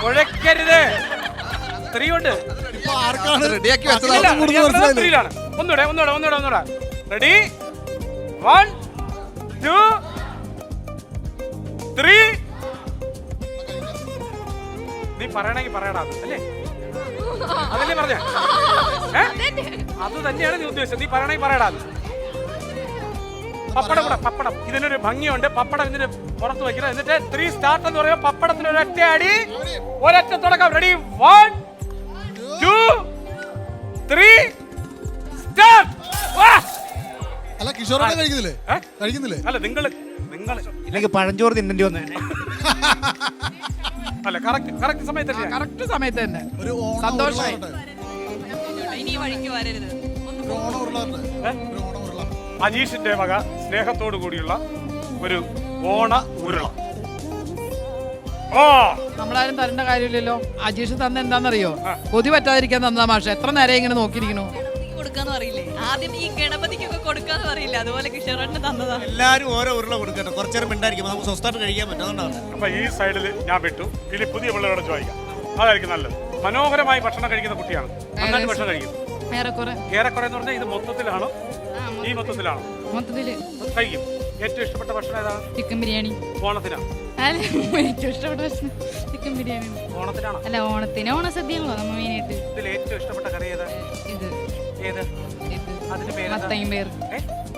കുഴക്കരുത്. സ്ത്രീയുണ്ട്. റെഡിയാക്കി വെച്ചതാ. സ്ത്രീയിലാണ്. ഒന്നൂടെ. റെഡി 1 2 3. നീ പറയണമെങ്കിൽ പറയടാ അല്ലേ? അതല്ലേ പറഞ്ഞ? അത് തന്നെയാണ് നീ ഉദ്ദേശിച്ചത്. നീ പറയണമെങ്കിൽ പറയടാ. പപ്പടം കൂടെ, പപ്പടം. ഇതിനൊരു ഭംഗിയുണ്ട്. പപ്പടം ഇതിന് പുറത്ത് വയ്ക്കണം. എന്നിട്ട് 3 സ്റ്റാർട്ട് എന്ന് പറയുമ്പോൾ പപ്പടത്തിന് ഒരൊറ്റ അടി, ഒരൊറ്റ തുടക്കം. Ready 1 2 3 start. അല്ല കിഷോറോടെ കഴിക്കുന്നില്ലേ? അല്ല നിങ്ങൾ ഇല്ലെങ്കിൽ പഴഞ്ചോറ് തിന്നേണ്ടി വന്നേ. അല്ല കറക്റ്റ് സമയത്ത് കറക്റ്റ് സമയത്ത് തന്നെ. ഒരു സന്തോഷമായി. ഇനി വഴിക്ക് വരരുത്. അജീഷിന്റെ വക സ്നേഹത്തോടു കൂടിയുള്ള ഒരു ഓണ ഉരുള. നമ്മളാരും തരേണ്ട കാര്യമില്ലല്ലോ. അജീഷ് തന്ന എന്താണെന്നറിയോ? കൊതി പറ്റാതിരിക്കാൻ തന്നതാ മാഷ. എത്ര നേരം ഇങ്ങനെ നോക്കിയിരിക്കണു. കൊടുക്കാന്ന് അറിയില്ലേ? ആദ്യം ഈ ഗണപതിക്കൊക്കെ കൊടുക്കാന്ന് അറിയില്ല. അതുപോലെ കിഷോറിന് തന്നതാ. എല്ലാരും ഓരോ ഉരുള കൊടുക്കട്ടെ. കുറച്ചേരം മിണ്ടായിരിക്കും. നമുക്ക് സ്വസ്ഥമായിട്ട് കഴിക്കാൻ പറ്റുന്നതാണ്. അപ്പൊ ഈ സൈഡിൽ ഞാൻ വിട്ടു. ഇനി പുതിയ പിള്ളേരോട് ചോദിക്കാം. അതായിരിക്കും നല്ലത്. മനോഹരമായി ഭക്ഷണം കഴിക്കുന്ന കുട്ടിയാണ്. നന്നായിട്ട് ഭക്ഷണം കഴിക്കും. ഏറെക്കുറെ എന്ന് പറഞ്ഞാൽ ഇത് മൊത്തത്തിലാണോ? ഈ മൊത്തത്തിലാണോ? മൊത്തത്തില് കഴിക്കും. ഏറ്റവും ഇഷ്ടപ്പെട്ട ഭക്ഷണം ഏതാണ്? ചിക്കൻ ബിരിയാണി. ഓണത്തിനാണ്. ഏറ്റവും ഇഷ്ടപ്പെട്ട ഭക്ഷണം ചിക്കൻ ബിരിയാണി. ഓണത്തിനാണോ? അല്ല, ഓണത്തിന് ഓണസദ്യയാണല്ലോ നമ്മൾ മെയിനായിട്ട്. ഇതിൽ ഏറ്റവും ഇഷ്ടപ്പെട്ട കറി ഏതാ? ഇത് ഏത്? അതിന്റെ പേര് മത്തങ്ങ പയർ.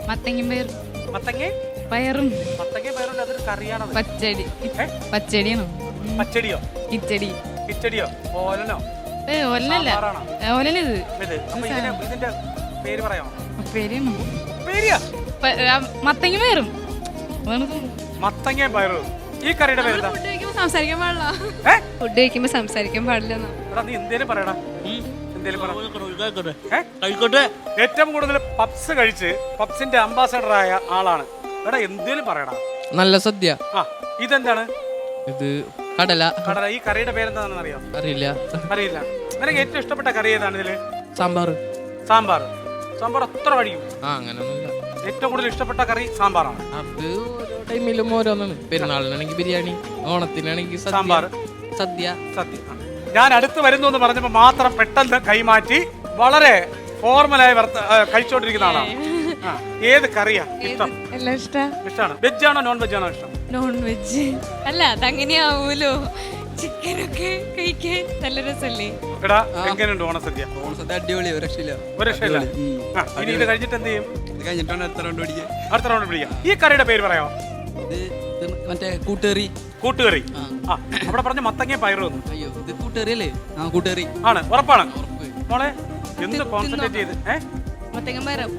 മത്തങ്ങ പയറും. മത്തങ്ങ പയറുണ്ട്. അതൊരു കറിയാണത്. പച്ചടി. പച്ചടിയാണോ? പച്ചടിയോ? കിച്ചടിയോ? ഓലനോ? ഓലനല്ല. ഓലനിത്. അപ്പൊ ഇതിന്റെ പേര് പറയാമോ? പേരാണോ? പേരിയാ? മത്തങ്ങ പയറും. മത്തങ്ങ പയറും. ഈ കറിയുടെ പേര് ഫുഡ് കഴിക്കുമ്പോ സംസാരിക്കാൻ പാടില്ല. ഫുഡ് കഴിക്കുമ്പോ സംസാരിക്കാൻ പാടില്ല. നീ എന്തേലും പറയടാ. ഏറ്റവും കൂടുതൽ പപ്സ് കഴിച്ച് പപ്സിന്റെ അംബാസഡറായ ആളാണ്. എടാ എന്തേലും പറയടാ. നല്ല സദ്യ. ഇതെന്താണ്? ഇത് കടല. ഈ കറിയുടെ പേരെന്താണെന്ന് അറിയാം? അറിയില്ല. നിനക്ക് ഏറ്റവും ഇഷ്ടപ്പെട്ട കറി ഏതാണ് ഇതില്? സാമ്പാർ. സാമ്പാർ അത്ര കഴിയും? അങ്ങനൊന്നുമില്ല. ഏറ്റവും കൂടുതൽ ഇഷ്ടപ്പെട്ട കറി സാമ്പാറാണ്. അത് ഓരോ ടൈമിലും ഓരോന്നാണ്. പെരുന്നാളിനാണെങ്കിൽ ബിരിയാണി, ഓണത്തിനാണെങ്കിൽ സാമ്പാർ, സദ്യ. ഞാൻ അടുത്ത് വരുന്നു എന്ന് പറഞ്ഞപ്പോൾ മാത്രം പെട്ടെന്ന് കൈമാറ്റി വളരെ ഫോർമലായി കഴിച്ചോണ്ടിരിക്കുന്ന ആളാണ്. ഏത് കറിയാ ഇഷ്ടം? എല്ലാം ഇഷ്ടമാണ്. വെജ് ആണോ നോൺ വെജ് ആണോ ഇഷ്ടം? Non veg. അല്ല, അതങ്ങനെയാവൂലോ. ചിക്കനൊക്കെ കഴിക്കാൻ നല്ല രസല്ലേ? എടാ എങ്ങനെയുണ്ട് ഓണസദ്യ? അടിപൊളി. ഒരു രക്ഷയില്ല. ഇനി ഇത് കഴിഞ്ഞിട്ട് എന്ത് ചെയ്യും? ഇത് കഴിഞ്ഞിട്ടാണ് അടുത്ത റൗണ്ട് പിടിക്കുക. ഈ കറിയുടെ പേര് പറയാമോ? മറ്റേ കൂട്ടുകറി. അവിടെ പറഞ്ഞ മത്തങ്ങ പയറ് വന്നു. അയ്യോ, ഇത് കൂട്ടുകറി അല്ലേ? കൂട്ടുകറി ആണ്. ഉറപ്പാണ് മോളെ? എന്ത് കോൺസെൻട്രേറ്റ് ചെയ്ത്? മത്തങ്ങ പയറും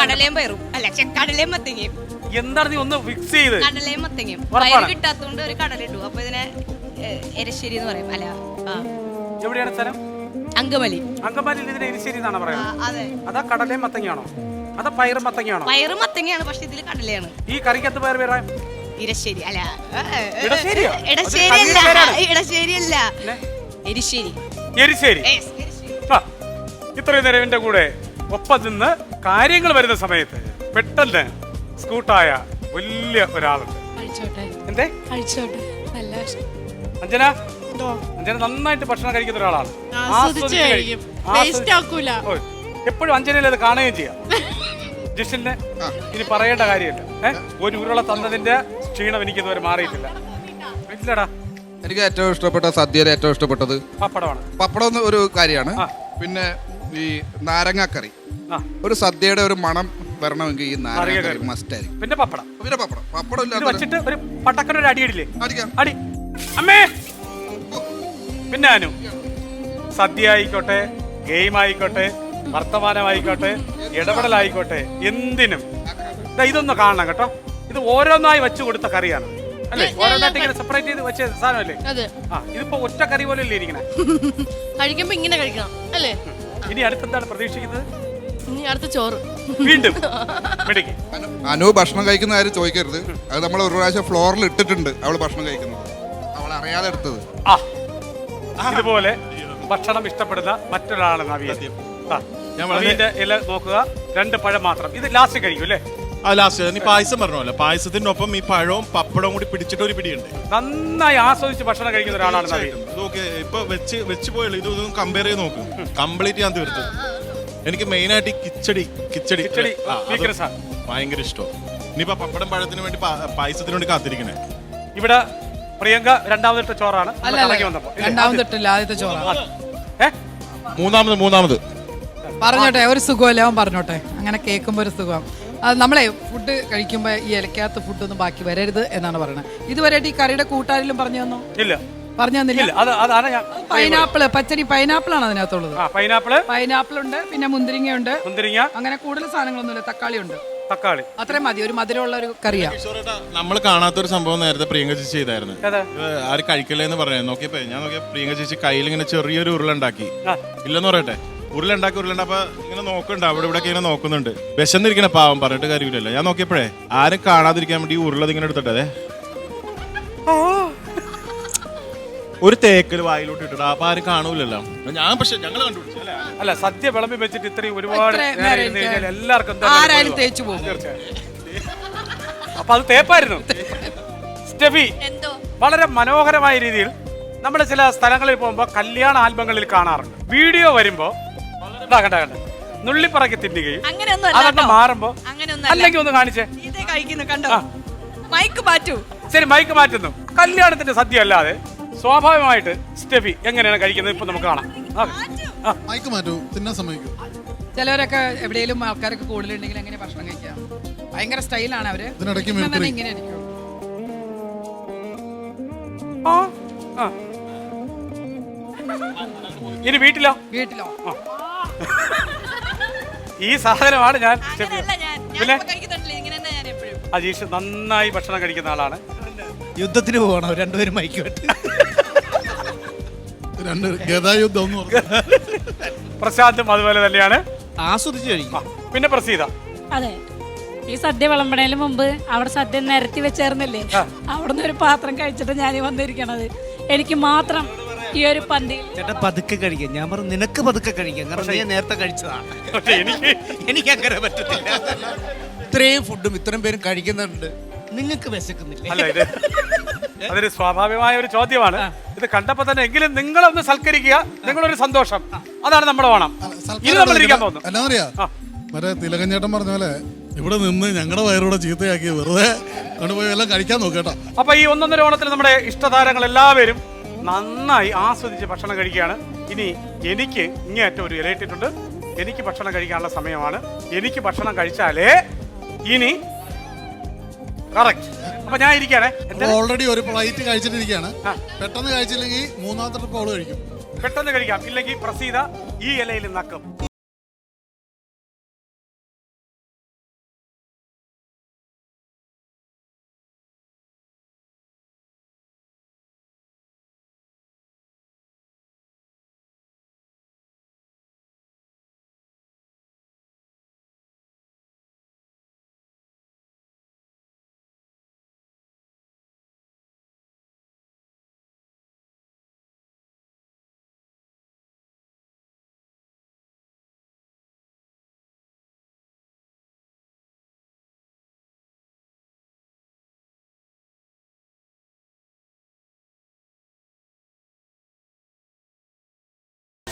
കടലയും പയറും. അല്ല, കടലയും മത്തങ്ങയും. എന്താണ് നീ ഒന്ന് ഫിക്സ് ചെയ്ത്? കടലയും മത്തങ്ങയും. പയർ കിട്ടാത്തോണ്ട് ഒരു കടല ഇട്ടു. അപ്പൊ ഇതിനെ എരശ്ശേരി എന്ന് പറയും. അല്ല, എവിടെയാണ് സ്ഥലം? അങ്കമാലി. അങ്കമാലിയിൽ ഇതിനെ എരിശ്ശേരി എന്നാണ് പറയുന്നത്. അതാ കടലയും മത്തങ്ങയാണോ? അത് പയറും മത്തങ്ങയാണോ? പയറ് മത്തങ്ങയാണ്, പക്ഷെ ഇതില് കടലയാണ്. ഈ കറിക്കകത്ത് പയർ പേരാ ഇടശ്ശേരി അല്ല, ഇടശ്ശേരിയോ? ഇടശ്ശേരി അല്ല, പേരാണ്. ഇടശ്ശേരി അല്ല, എരിശ്ശേരി. എരിശ്ശേരി. Yes, എരിശ്ശേരി. ആ, ഇത്രയും നേരം എന്റെ കൂടെ ഒപ്പം നിന്ന് കാര്യങ്ങൾ വരുന്ന സമയത്ത് പെട്ടെന്ന് സ്കൂട്ടായ വലിയ ഒരാളുണ്ട്. എന്തേ അഞ്ജന? അഞ്ജന നന്നായിട്ട് ഭക്ഷണം കഴിക്കുന്ന ഒരാളാണ്. എപ്പോഴും അഞ്ജനയിൽ അത് കാണുകയും ചെയ്യാം. ജിഷിന് ഇനി പറയേണ്ട കാര്യമില്ല. ഒരു ഉരുള തന്നതിന്റെ ക്ഷീണം എനിക്ക് ഇതുവരെ മാറിയിട്ടില്ല. ഇല്ലടാ, എനിക്ക് ഏറ്റവും ഇഷ്ടപ്പെട്ട സദ്യയിൽ ഏറ്റവും ഇഷ്ടപ്പെട്ടത് പപ്പടമാണ്. പപ്പടം ഒരു കാര്യമാണ്. പിന്നെ ഈ നാരങ്ങാക്കറി, ഒരു സദ്യയുടെ ഒരു മണം വരണമെങ്കിൽ ഈ നാരങ്ങാക്കറി മസ്റ്റ് ആയിരിക്കും. പിന്നെ പപ്പടം. പിന്നെ പപ്പടം ഇത് വെച്ചിട്ട് ഒരു പട്ടക്കനൊരു അടിയിടില്ലേ? അടിക്കാം. അടി അമ്മേ. പിന്നെ അനു, സദ്യ ആയിക്കോട്ടെ, ഗെയിം ആയിക്കോട്ടെ, വർത്തമാനമായിക്കോട്ടെ, ഇടപെടലായിക്കോട്ടെ, എന്തിനും ഇതൊന്ന് കാണണം കേട്ടോ. ഇത് ഓരോന്നായി വെച്ചു കൊടുത്ത കറിയാണ് അല്ലേ? ഓരോന്നായിട്ട് ഇങ്ങനെ സെപ്പറേറ്റ് ചെയ്ത് വെച്ച സാധനമല്ലേ? ഇതിപ്പോ ഒറ്റ കറി പോലെ അല്ലേ ഇരിക്കണേ? കഴിക്കുമ്പോ ഇങ്ങനെ കഴിക്കണം അല്ലേ? ഇനി അടുത്തെന്താണ് പ്രതീക്ഷിക്കുന്നത്? ഇനി അടുത്ത ചോറ് വീണ്ടും മെഡിക്ക്. അനു ഭക്ഷണം കഴിക്കുന്ന കാര്യം ചോദിക്കരുത്. അത് നമ്മൾ ഒരു പ്രാവശ്യം ഫ്ലോറിൽ ഇട്ടിട്ടുണ്ട് അവള് ഭക്ഷണം കഴിക്കുന്നത്. അവൾ അറിയാതെ എടുത്തത്. ഇതുപോലെ ഭക്ഷണം ഇഷ്ടപ്പെടുന്ന മറ്റൊരാളാണ് നവീൻ. നവീന്റെ ഇല നോക്കുക, 2 പഴം മാത്രം. ഇത് ലാസ്റ്റ് കഴിക്കും അല്ലേ? ലാസ്റ്റ് നീ പായസം പറഞ്ഞല്ലോ, പായസത്തിനൊപ്പം ഈ പഴവും പപ്പടവും കൂടി പിടിച്ചിട്ട് ഒരു പിടിയുണ്ട്. നന്നായി ആസ്വദിച്ച് ഭക്ഷണം കഴിക്കുന്ന ഒരാളാണ് നവീൻ. നോക്ക്, ഇപ്പൊ വെച്ച് പോയല്ലോ, ഇതൊന്നും കമ്പയർ ചെയ്ത് നോക്കും. കംപ്ലീറ്റ് ഞാൻ തീർത്തു. എനിക്ക് മെയിൻ ആയിട്ട് കിച്ചടി ഭയങ്കര ഇഷ്ടം. ഇനിയിപ്പോ പപ്പടം പഴത്തിന് വേണ്ടി പായസത്തിന് വേണ്ടി കാത്തിരിക്കണേ. ഇവിടെ പ്രിയങ്ക രണ്ടാമത്തെ ചോറാണ്. രണ്ടാമതിട്ടില്ല, ആദ്യത്തെ ചോറാണ്. മൂന്നാമത് പറഞ്ഞോട്ടെ, ഒരു സുഖമല്ലേ അവൻ പറഞ്ഞോട്ടെ. അങ്ങനെ കേൾക്കുമ്പോ ഒരു സുഖം. അത് നമ്മളെ ഫുഡ് കഴിക്കുമ്പോ ഈ ഇലക്കകത്ത് ഫുഡൊന്നും ബാക്കി വരരുത് എന്നാണ് പറയുന്നത്. ഇതുവരെയായിട്ട് ഈ കറിയുടെ കൂട്ടാരിലും പറഞ്ഞു തന്നോ? ഇല്ല, പറഞ്ഞു തന്നില്ല. പൈനാപ്പിള്, പച്ചരി പൈനാപ്പിൾ ആണ് അതിനകത്തുള്ളത്. പൈനാപ്പിൾ ഉണ്ട്, പിന്നെ മുന്തിരിങ്ങ, അങ്ങനെ കൂടുതൽ സാധനങ്ങളൊന്നുമില്ല. തക്കാളി അത്രയും മതി. ഒരു മധുരമുള്ള ഒരു കറിയാ. നമ്മൾ കാണാത്തൊരു സംഭവം നേരത്തെ പ്രിയങ്ക ചേച്ചി ചെയ്തായിരുന്നു. ആര് കഴിക്കല്ലേന്ന് പറയാൻ നോക്കിയപ്പോ ഞാൻ പ്രിയങ്ക ചേച്ചി കയ്യിൽ ഇങ്ങനെ ചെറിയൊരു ഉരുളുണ്ടാക്കി. ഇല്ലെന്ന് പറയട്ടെ, ഉരുളുണ്ടാക്കി അപ്പൊ ഇങ്ങനെ നോക്കണ്ട, അവിടെ ഇവിടെ ഇങ്ങനെ നോക്കുന്നുണ്ട്. വിശന്നിരിക്കണ പാവം, പറഞ്ഞിട്ട് കാര്യമില്ലല്ലോ. ഞാൻ നോക്കിയപ്പോഴേ ആരും കാണാതിരിക്കാൻ വേണ്ടി ഈ ഉരുളത് ഇങ്ങനെ എടുത്തിട്ടേ ഒരു തേക്കല് വായിലോട്ട് ഇട്ടിട്ട് അപ്പൊ ആരും കാണൂലല്ലോ. ഞാൻ പക്ഷെ ഞങ്ങൾ കണ്ടുപിടിച്ചു അല്ല, സദ്യ വിളമ്പി വെച്ചിട്ട് ഇത്രയും ഒരുപാട് എല്ലാവർക്കും തേച്ചു പോകും. അപ്പൊ അത് തേപ്പായിരുന്നു. സ്റ്റെഫി, വളരെ മനോഹരമായ രീതിയിൽ നമ്മൾ ചില സ്ഥലങ്ങളിൽ പോകുമ്പോ കല്യാണ ആൽബങ്ങളിൽ കാണാറുണ്ട്. വീഡിയോ വരുമ്പോ കണ്ട നുള്ളിപ്പറക്കി തിന്നുകയും അതൊക്കെ മാറുമ്പോ അല്ലെങ്കിൽ ഒന്ന് കാണിച്ചേ. ശരി, മൈക്ക് മാറ്റുന്നു. കല്യാണത്തിന്റെ സദ്യ അല്ലാതെ സ്വാഭാവികമായിട്ട് സ്റ്റെഫി എങ്ങനെയാണ് കഴിക്കുന്നത് ഇപ്പൊ നമുക്ക് കാണാം. മൈക്ക് മാറ്റൂ, തിന്നാൻ സമ്മതിക്കൂ. ചിലവരൊക്കെ എവിടെയെങ്കിലും ആൾക്കാരൊക്കെ കൂടുതലുണ്ടെങ്കിൽ എങ്ങനെ ഭക്ഷണം കഴിക്കാം? ഭയങ്കര സ്റ്റൈലാണ് അവര്. ഇങ്ങനെ ഇരിക്കും. ഇനി വീട്ടിലോ? ഈ സാധനമാണ് ഞാൻ. പിന്നെ അജീഷ് നന്നായി ഭക്ഷണം കഴിക്കുന്ന ആളാണ്. യുദ്ധത്തിന് പോകണോ രണ്ടുപേരും മൈക്കുമായിട്ട്? പ്രശാന്തും അതുപോലെ തന്നെയാണ്, ആസ്വദിച്ചു കഴിക്കും. പിന്നെ പ്രസീത. അതെ, ഈ സദ്യ വിളമ്പണേന് മുമ്പ് അവിടെ സദ്യ നിരത്തി വെച്ചേർന്നില്ലേ, അവിടുന്ന് ഒരു പാത്രം കഴിച്ചിട്ട് ഞാൻ വന്നിരിക്കണത്. എനിക്ക് മാത്രം ഈ ഒരു പന്തി. ചേട്ടാ പതുക്കെ കഴിക്കാം. ഞാൻ പറഞ്ഞു നിനക്ക് പതുക്കെ കഴിക്കാം, കാരണം നീ നേരത്തെ കഴിച്ചതാണ്. എനിക്ക് അങ്ങനെ പറ്റത്തില്ല. ഇത്രയും ഫുഡും ഇത്രയും പേരും കഴിക്കുന്നുണ്ട്, നിങ്ങൾക്ക് വിശക്കുന്നില്ല? അല്ല, അതൊരു സ്വാഭാവികമായ ഒരു ചോദ്യമാണ്. ഇത് കണ്ടപ്പോ തന്നെ എങ്കിലും നിങ്ങളൊന്ന് സൽക്കരിക്കുക, നിങ്ങളൊരു സന്തോഷം, അതാണ് നമ്മുടെ ഓണം. ഇത് നമ്മളിരിക്കാൻ പോകുന്നു. എന്നാ പറയാ, മറ്റേ തിലകഞ്ചേട്ടൻ പറഞ്ഞ പോലെ ഇവിടെ നിന്ന് ഞങ്ങളുടെ വയറൂടെ ചീത്തയാക്കി വെറുതെ കൊണ്ടുപോയി എല്ലാം കഴിക്കാൻ നോക്കേട്ടോ. അപ്പൊ ഈ 1.5 ഓണത്തിൽ നമ്മുടെ ഇഷ്ടതാരങ്ങൾ എല്ലാവരും നന്നായി ആസ്വദിച്ച് ഭക്ഷണം കഴിക്കുകയാണ്. ഇനി എനിക്ക് ഇങ്ങേറ്റം ഒരു ഇലയിട്ടിട്ടുണ്ട്. എനിക്ക് ഭക്ഷണം കഴിക്കാനുള്ള സമയമാണ്. എനിക്ക് ഭക്ഷണം കഴിച്ചാലേ ഇനി കറക്റ്റ്. അപ്പൊ ഞാൻ ഇരിക്കുകയാണേ. ഓൾറെഡി ഒരു പ്ലേറ്റ് കഴിച്ചിട്ടിരിക്കുകയാണ്. പെട്ടെന്ന് കഴിച്ചില്ലെങ്കിൽ 3ാമത്തെ ട്രിപ്പ് അവള് കഴിക്കും. പെട്ടെന്ന് കഴിക്കാം, ഇല്ലെങ്കിൽ പ്രസീത ഈ ഇലയിൽ നക്കും.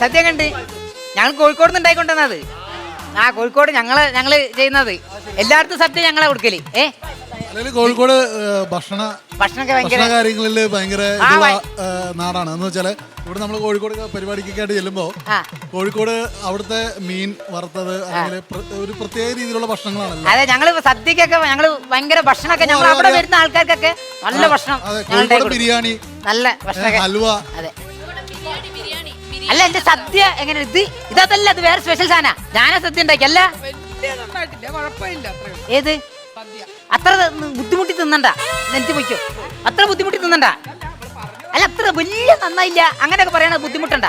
സദ്യ കണ്ട് ഞങ്ങൾ കോഴിക്കോട് നിന്ന് ഉണ്ടായിക്കൊണ്ടുവന്നത്. ആ കോഴിക്കോട് ഞങ്ങള് ചെയ്യുന്നത് എല്ലായിടത്തും സദ്യ ഞങ്ങളെ കൊടുക്കല്. അല്ലെങ്കിൽ കോഴിക്കോട് ഭക്ഷണമൊക്കെ ഭയങ്കര കാര്യങ്ങളിൽ ഭയങ്കര ഇതുള്ള നാടാണ്. എന്ന് വെച്ചാല് ഇവിടെ നമ്മൾ കോഴിക്കോട് പരിപാടിക്കൊക്കെ ആയിട്ട് ചെല്ലുമ്പോ കോഴിക്കോട് അവിടുത്തെ മീൻ വറുത്തത് അല്ലെങ്കിൽ ഒരു പ്രത്യേക രീതിയിലുള്ള ഭക്ഷണങ്ങളാണല്ലോ. അതെ, ഞങ്ങള് സദ്യക്കൊക്കെ ഞങ്ങള് ഭയങ്കര ഭക്ഷണമൊക്കെ ഞങ്ങൾ അവിടെ വരുന്ന ആൾക്കാർക്കൊക്കെ നല്ല ഭക്ഷണം, ബിരിയാണി, നല്ല ഭക്ഷണം, ഹൽവ. അതെ. അല്ല എന്റെ സദ്യ എങ്ങനെ ഇതല്ല, അത് വേറെ സ്പെഷ്യൽ സാധന. ഞാനാ സദ്യ ഉണ്ടാക്കി. അല്ല ഏത് അത്ര ബുദ്ധിമുട്ടി തിന്നണ്ട, നെറ്റ് പൊയ്ക്കോ. അത്ര ബുദ്ധിമുട്ടി തിന്നണ്ട. അല്ല അത്ര വലിയ നന്നായില്ല അങ്ങനെയൊക്കെ പറയണ ബുദ്ധിമുട്ടണ്ട.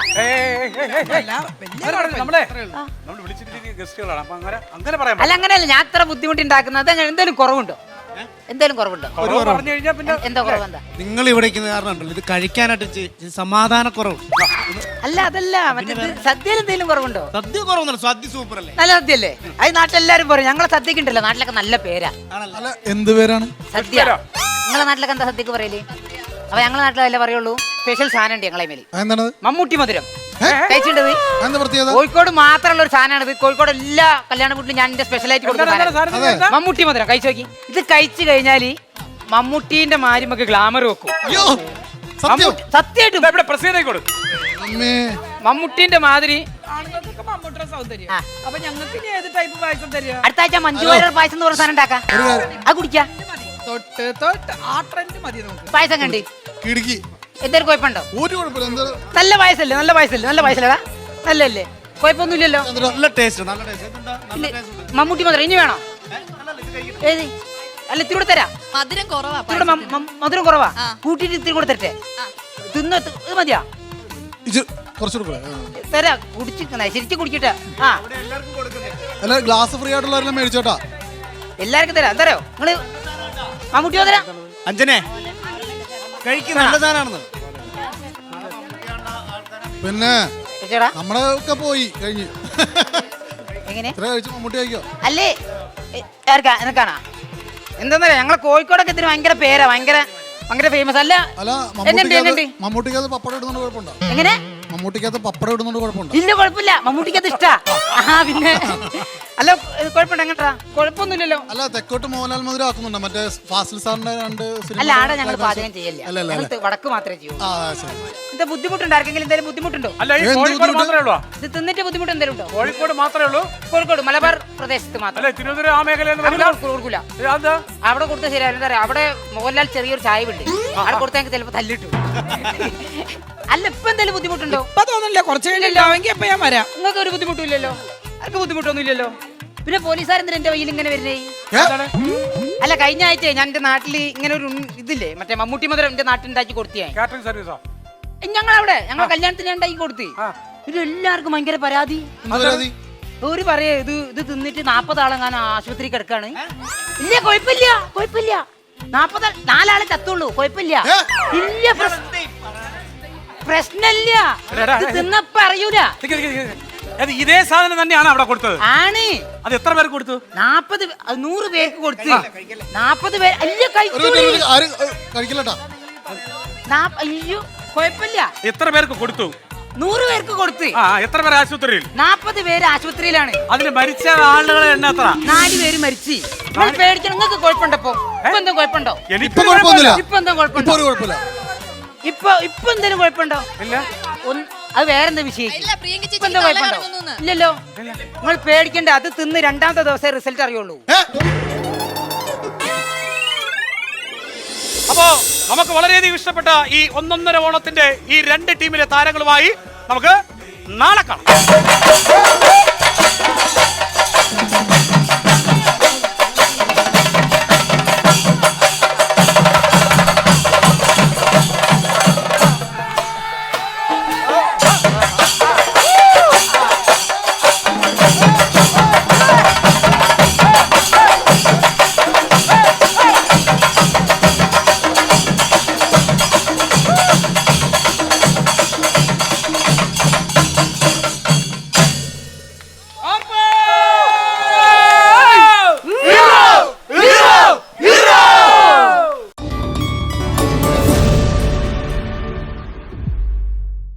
അല്ല അങ്ങനെയല്ല, ഞാൻ അത്ര ബുദ്ധിമുട്ടി ഉണ്ടാക്കുന്നത്. എന്തെങ്കിലും കുറവുണ്ടോ? എന്താ കുറവെന്താ? നിങ്ങൾ ഇവിടെ കാരണം ഉണ്ടല്ലോ ഇത് കഴിക്കാനായിട്ട് സമാധാനക്കുറവ്. അല്ല അതല്ല, മറ്റേ സദ്യയിൽ എന്തെങ്കിലും കുറവുണ്ടോ? സദ്യ കുറവൊന്നുമില്ല, സദ്യ സൂപ്പർ അല്ലേ? നല്ല സദ്യയല്ലേ? അത് നാട്ടിലെല്ലാരും പറയും. ഞങ്ങളെ സദ്യക്ക് ഉണ്ടല്ലോ നാട്ടിലൊക്കെ നല്ല പേരാ. എന്ത് പേരാണ് സദ്യ? നിങ്ങളെ നാട്ടിലൊക്കെ എന്താ സദ്യക്ക് പറയല്? അപ്പൊ ഞങ്ങളെ നാട്ടിലല്ലേ പറയുള്ളൂ. സ്പെഷ്യൽ സാധനം ഉണ്ട് ഞങ്ങളെ മേലെ. മമ്മൂട്ടി മധുരം കഴിച്ചിട്ടത് കോഴിക്കോട് മാത്രമുള്ള ഒരു സാധനമാണ്. കോഴിക്കോട് എല്ലാ കല്യാണ വീട്ടിലും ഞാൻ സ്പെഷ്യലായിട്ട് കൊടുക്കുന്ന മമ്മൂട്ടി മധുരം. കഴിച്ചു നോക്കി. ഇത് കഴിച്ചു കഴിഞ്ഞാല് മമ്മൂട്ടീന്റെ മാരി നമുക്ക് ഗ്ലാമർ വെക്കും. സത്യമായിട്ടും മമ്മൂട്ടീന്റെ മാതിരി. അടുത്ത ആഴ്ച മഞ്ജു വാര്യർ പായസം എന്ന് പറഞ്ഞ സാധനം ഉണ്ടാക്കാം. അത് കുടിക്കാം. പായസം കണ്ടി എന്തൊരു കുഴപ്പമുണ്ടോ? നല്ല പായസല്ലേ? നല്ല പായസല്ലേടാ? നല്ലല്ലേ? കുഴപ്പമൊന്നുമില്ലല്ലോ. മമ്മൂട്ടി മധുരം ഇനി വേണോ? ഏത്? അല്ല ഇത്തിരി കൂടെ തരാം. മധുരം കുറവാ. കൂട്ടിട്ട് ഇത്തിരി കൂടെ തരട്ടെ. തിന്ന ഇത് മതിയാ? തരാ. കുടിച്ചിരിക്കുന്ന ശരിക്കും കുടിക്കട്ടെ. ഗ്ലാസ് ഫ്രീ ആയിട്ടുള്ളവരെല്ലാം മേടിച്ചോട്ടാ. എല്ലാവർക്കും തരാം. തരോ നിങ്ങള്? മമ്മൂട്ടി മധുരം അഞ്ജനെ കഴിക്കുന്ന നല്ല സാധനമാണെന്ന്. പിന്നെ നമ്മളെ ഒക്കെ പോയി കഴിഞ്ഞു. എങ്ങനെ മമ്മൂട്ടി കഴിക്കോ? അല്ലേ എനക്കാണാ? എന്താ ഞങ്ങളെ കോഴിക്കോടൊക്കെ ഇതിന് ഭയങ്കര പേരാ, ഭയങ്കര ഫേമസ്. അല്ല മമ്മൂട്ടിക്കകത്ത് പപ്പടം ഇടുന്നോണ്ട് കുഴപ്പമുണ്ടോ? എങ്ങനെ? മമ്മൂട്ടിക്കകത്ത് പപ്പടം ഇടുന്നോണ്ട് കുഴപ്പമുണ്ടോ? ഇല്ല കുഴപ്പമില്ല. മമ്മൂട്ടിക്കകത്ത് ഇഷ്ടാ. പിന്നെ അല്ല കുഴപ്പമുണ്ട്. എങ്ങട്ടാ? കുഴപ്പമൊന്നുമില്ലല്ലോ. അല്ല തെക്കോട്ട് മോഹൻലാൽ മധുരം ആക്കുന്നുണ്ടോ? മറ്റേ ഫാസിൽ സാറിന്റെ 2 സിനിമ. അല്ല ആടെ ഞങ്ങൾ പാചകം ചെയ്യല്ല, വടക്ക് മാത്രമേ ചെയ്യൂ. എന്താ ബുദ്ധിമുട്ടുണ്ടോ? ആർക്കെങ്കിലും എന്തെങ്കിലും ബുദ്ധിമുട്ടുണ്ടോ? ഇത് തിന്നിട്ട് ബുദ്ധിമുട്ട് എന്തെങ്കിലും ഉണ്ടോ? കോഴിക്കോട് മാത്രമേ ഉള്ളൂ. കോഴിക്കോട് മലബാർ പ്രദേശത്ത് മാത്രം. തിരുവനന്തപുരം ആ മേഖല കൊടുക്കൂല. അവിടെ കൊടുത്ത ശരിയാ. എന്താ പറയാ, അവിടെ മോഹൻലാൽ ചെറിയൊരു ചായവുണ്ട്. അവിടെ കൊടുത്താൽ എനിക്ക് ചിലപ്പോ തല്ലിട്ടു. അല്ല ഇപ്പൊ എന്തെങ്കിലും ബുദ്ധിമുട്ടുണ്ടോ? ഇപ്പൊ തോന്നില്ല, കുറച്ച് കഴിഞ്ഞിട്ടാണെങ്കിൽ ഇപ്പൊ ഞാൻ വരാം. നിങ്ങൾക്ക് ഒരു ബുദ്ധിമുട്ടില്ലല്ലോ? ആർക്ക് ബുദ്ധിമുട്ടൊന്നും ഇല്ലല്ലോ. പിന്നെ പോലീസുകാരെന്തിനാ എന്റെ വയ്യിൽ ഇങ്ങനെ വരുന്നേ? അല്ല കഴിഞ്ഞ ആഴ്ച ഞാൻ എന്റെ നാട്ടില് ഇങ്ങനെ ഒരു ഇതില്ലേ, മറ്റേ മമ്മൂട്ടി മധുരം എന്റെ നാട്ടിൽ ഉണ്ടാക്കി കൊടുത്തിയാ. ഞങ്ങളവിടെ ഞങ്ങളെ കല്യാണത്തിന് ഉണ്ടാക്കി കൊടുത്ത്. ഇത് എല്ലാവർക്കും ഭയങ്കര പരാതി. ഒരു പറയാ ഇത് തിന്നിട്ട് 40 ആളെങ്ങാനും ആശുപത്രി കിടക്കാണ്. ഇല്ല കുഴപ്പമില്ല 4 ആളെ ചത്തുള്ളൂ. കുഴപ്പമില്ല. ഇല്ല പ്രശ്നമില്ല. തിന്നപ്പോ അറിയൂല. ഇതേ സാധനം തന്നെയാണ് അവിടെ കൊടുത്തത്. ആണ്. അത് എത്ര പേർക്ക് കൊടുത്തു? 100 പേർക്ക് കൊടുത്തു. 40 പേര് അയ്യോ കുഴപ്പമില്ല. എത്ര പേർക്ക് കൊടുത്തു? 100 പേർക്ക് കൊടുത്ത്. എത്ര പേര് ആശുപത്രിയിൽ? 40 പേര് ആശുപത്രിയിലാണ്. അതിന് മരിച്ച ആളുകളെ എണ്ണ എത്ര? 4 പേര് മരിച്ചു. പേടിക്കണം. നിങ്ങൾക്ക് കുഴപ്പമുണ്ടോ? ഇപ്പൊ എന്താ കുഴപ്പമുണ്ടോ? ഇപ്പൊ കുഴപ്പമില്ല. ഇപ്പൊ എന്താ കുഴപ്പമുണ്ടോ? ഇപ്പൊ എന്തെങ്കിലും കുഴപ്പമുണ്ടോ? ഇല്ല. അത് വേറെന്താ വിഷയം? ഇപ്പൊ എന്താ കുഴപ്പമുണ്ടോ? ഇല്ലല്ലോ. നിങ്ങൾ പേടിക്കണ്ട. അത് തിന്ന് 2ാമത്തെ ദിവസം റിസൾട്ട് അറിയുള്ളൂ. അപ്പോ നമുക്ക് വളരെയധികം ഇഷ്ടപ്പെട്ട ഈ 1.5 ഓണത്തിന്റെ ഈ 2 ടീമിലെ താരങ്ങളുമായി നമുക്ക് നാളെ കാണാം.